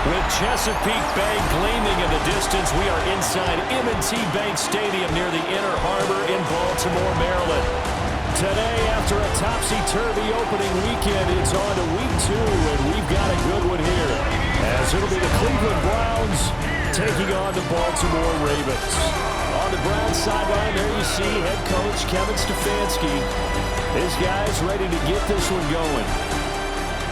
With Chesapeake Bay gleaming in the distance, we are inside M&T Bank Stadium near the Inner Harbor in Baltimore, Maryland. Today, after a topsy-turvy opening weekend, it's on to week 2, and we've got a good one here, as it'll be the Cleveland Browns taking on the Baltimore Ravens. On the Browns sideline, there you see head coach Kevin Stefanski. His guys ready to get this one going.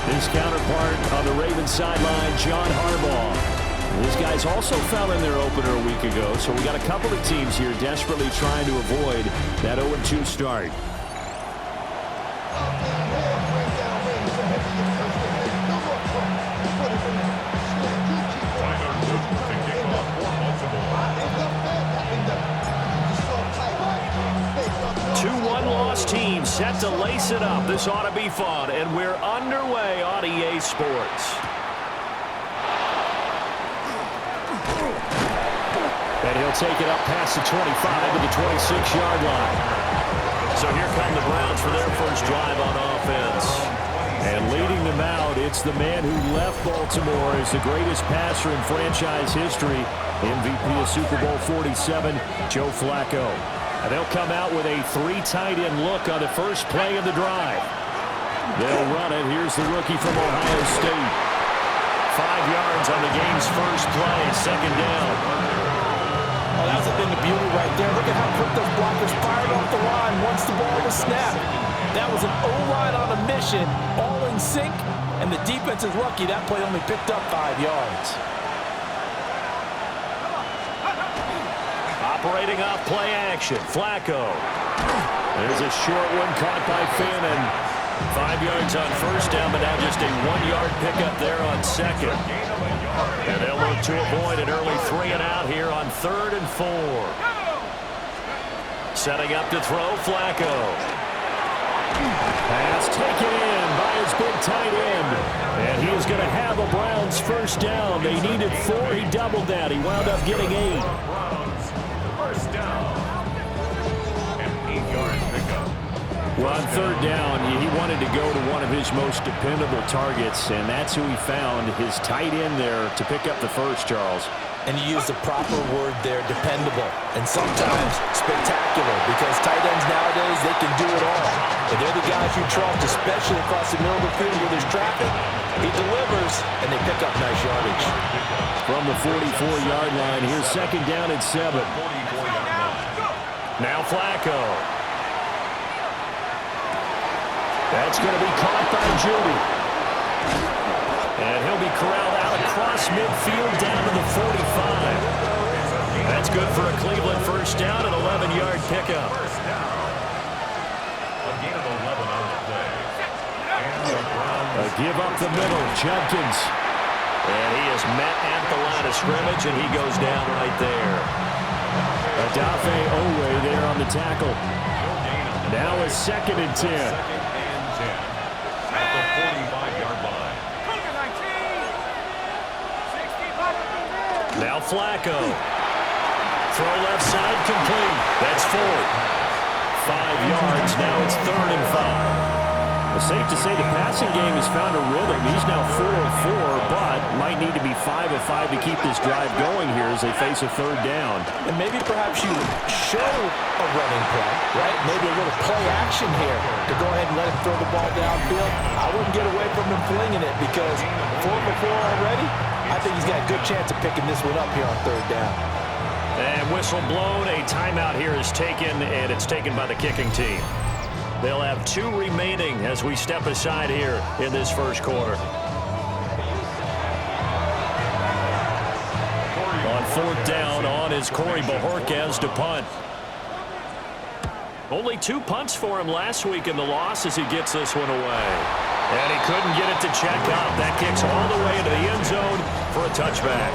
His counterpart on the Ravens sideline, John Harbaugh. These guys also fell in their opener a week ago, so we got a couple of teams here desperately trying to avoid that 0-2 start. Team set to lace it up. This ought to be fun, and we're underway on EA Sports. And he'll take it up past the 25 to the 26-yard line. So here come the Browns for their first drive on offense. And leading them out, it's the man who left Baltimore as the greatest passer in franchise history, MVP of Super Bowl 47, Joe Flacco. And they'll come out with a 3 tight end look on the first play of the drive. They'll run it. Here's the rookie from Ohio State. 5 yards on the game's first play, second down. Oh, that's a thing of beauty right there. Look at how quick those blockers fired off the line once the ball was snapped. That was an O-line on a mission, all in sync, and the defense is lucky that play only picked up 5 yards. Operating off play action, Flacco. There's a short one caught by Fannin. 5 yards on first down, but now just a 1-yard pickup there on second. And they'll look to avoid an early 3 and out here on 3rd and 4. Setting up to throw, Flacco. Pass taken in by his big tight end. And he is going to have a Browns first down. They needed 4. He doubled that. He wound up getting 8. First down. An 8-yard pickup. Well, on 3rd down, he wanted to go to one of his most dependable targets, and that's who he found, his tight end there, to pick up the first, Charles. And you use the proper word there, dependable, and sometimes spectacular, because tight ends nowadays, they can do it all. And they're the guys you trust, especially across the middle of the field where there's traffic. He delivers, and they pick up nice yardage. From the 44-yard line, here's second down and 7. Now Flacco. That's going to be caught by Judy. And he'll be corralled out across midfield down to the 45. That's good for a Cleveland first down, an 11-yard pickup. A gain of 11 on the play. A give up the middle, Judkins. And he is met at the line of scrimmage, and he goes down right there. Adafe Owe there on the tackle. Now a 2nd and 10. At the 45-yard line. Now Flacco. Throw left side complete. That's 4. 5 yards. Now it's 3rd and 5. It's safe to say the passing game has found a rhythm. He's now 4 of 4, but might need to be 5 of 5 to keep this drive going here as they face a 3rd down. And maybe perhaps you show a running play, right? Maybe a little play action here to go ahead and let him throw the ball downfield. I wouldn't get away from him flinging it because 4 for 4 already. I think he's got a good chance of picking this one up here on 3rd down. And whistle blown. A timeout here is taken, and it's taken by the kicking team. They'll have 2 remaining as we step aside here in this first quarter. On 4th down, on is Corey Bojorquez to punt. Only 2 punts for him last week in the loss as he gets this one away. And he couldn't get it to check up. That kicks all the way into the end zone for a touchback.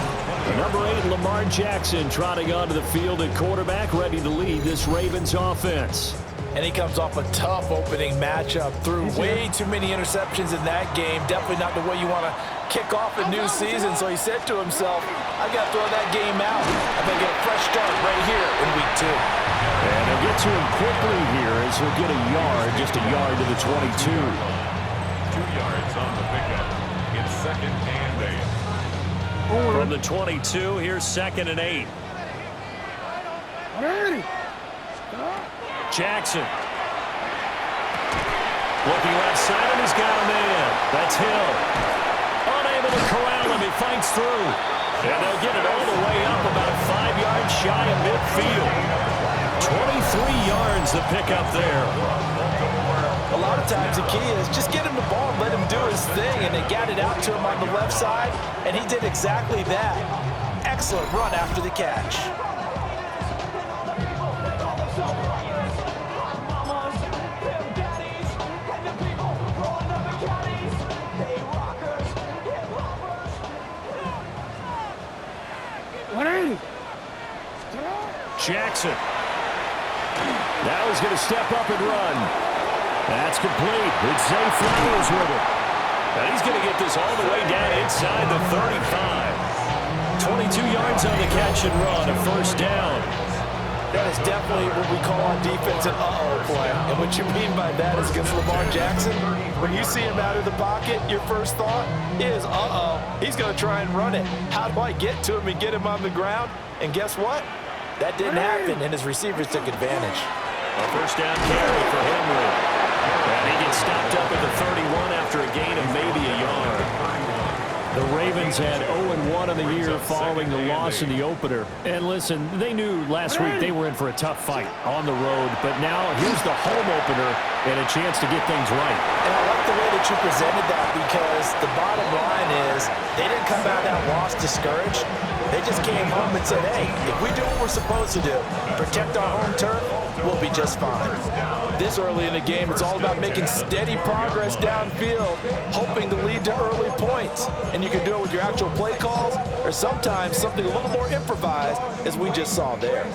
Number 8, Lamar Jackson, trotting onto the field at quarterback, ready to lead this Ravens offense. And he comes off a tough opening matchup, threw way too many interceptions in that game. Definitely not the way you want to kick off a new season. So he said to himself, I got to throw that game out. I'm going to get a fresh start right here in week 2. And they'll get to him quickly here as he'll get a yard, just a yard to the 22. 2 yards on the pickup. It's 2nd and 8. From the 22, here's 2nd and 8. Jackson. Looking left side, and he's got a man. That's Hill. Unable to corral him. He fights through. And they'll get it all the way up about 5 yards shy of midfield. 23 yards to pick up there. A lot of times the key is just get him the ball and let him do his thing, and they got it out to him on the left side, and he did exactly that. Excellent run after the catch. Jackson. Now he's going to step up and run. That's complete. It's Zay Flowers with it. And he's going to get this all the way down inside the 35. 22 yards on the catch and run, a first down. That is definitely what we call on defense an uh-oh play. And what you mean by that is against Lamar Jackson, when you see him out of the pocket, your first thought is, uh-oh, he's going to try and run it. How do I get to him and get him on the ground? And guess what? That didn't happen, and his receivers took advantage. A first down carry for Henry. And he gets stopped up at the 31 after a gain of maybe a yard. The Ravens had 0-1 on the year following the loss in the opener. And listen, they knew last week they were in for a tough fight on the road. But now here's the home opener and a chance to get things right. And I like the way that you presented that, because the bottom line is they didn't come out of that loss discouraged. They just came home and said, hey, if we do what we're supposed to do, protect our home turf, we'll be just fine. This early in the game, it's all about making steady progress downfield, hoping to lead to early points. And you can do it with your actual play calls, or sometimes something a little more improvised, as we just saw there.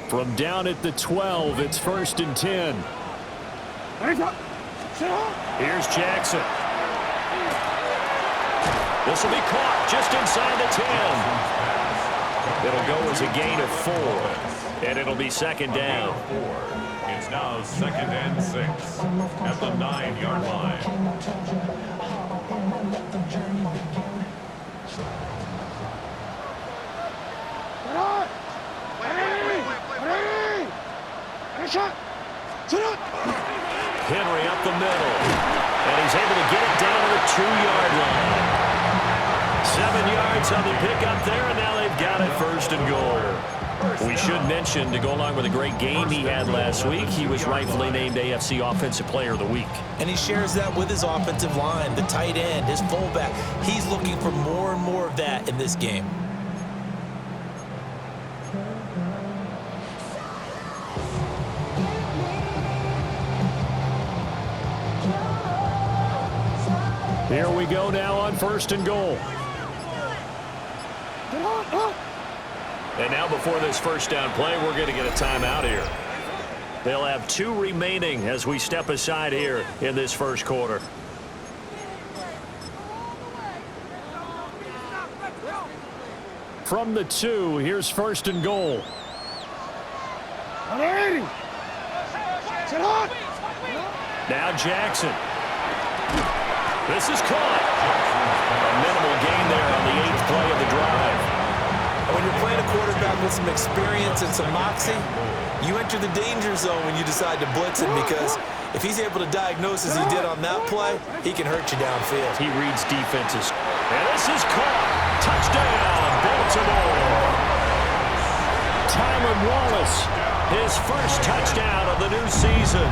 From down at the 12, it's 1st and 10. Here's Jackson. This will be caught just inside the 10. It'll go as a gain of 4, and it'll be 2nd down. It's now 2nd and 6 at the 9-yard line. Henry up the middle, and he's able to get it down to the 2-yard line. 7 yards on the pickup there, and now they've got it 1st and goal. We should mention, to go along with a great game he had last week, he was rightfully named AFC Offensive Player of the Week. And he shares that with his offensive line, the tight end, his fullback. He's looking for more and more of that in this game. Here we go now on 1st and goal. And now before this first down play, we're going to get a timeout here. They'll have 2 remaining as we step aside here in this first quarter. From the 2, here's 1st and goal. Now Jackson. This is caught. A minimal gain there on the 8th play of the drive. When you're playing a quarterback with some experience and some moxie, you enter the danger zone when you decide to blitz him, because if he's able to diagnose as he did on that play, he can hurt you downfield. He reads defenses. And this is caught. Touchdown, Baltimore. Tylan Wallace, his first touchdown of the new season.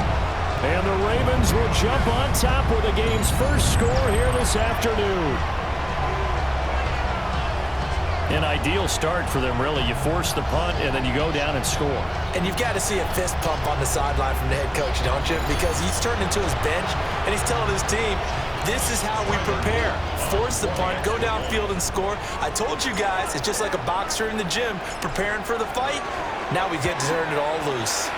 And the Ravens will jump on top with the game's first score here this afternoon. An ideal start for them, really. You force the punt, and then you go down and score. And you've got to see a fist pump on the sideline from the head coach, don't you? Because he's turned into his bench, and he's telling his team, this is how we prepare. Force the punt, go downfield and score. I told you guys, it's just like a boxer in the gym preparing for the fight. Now we get to turn it all loose.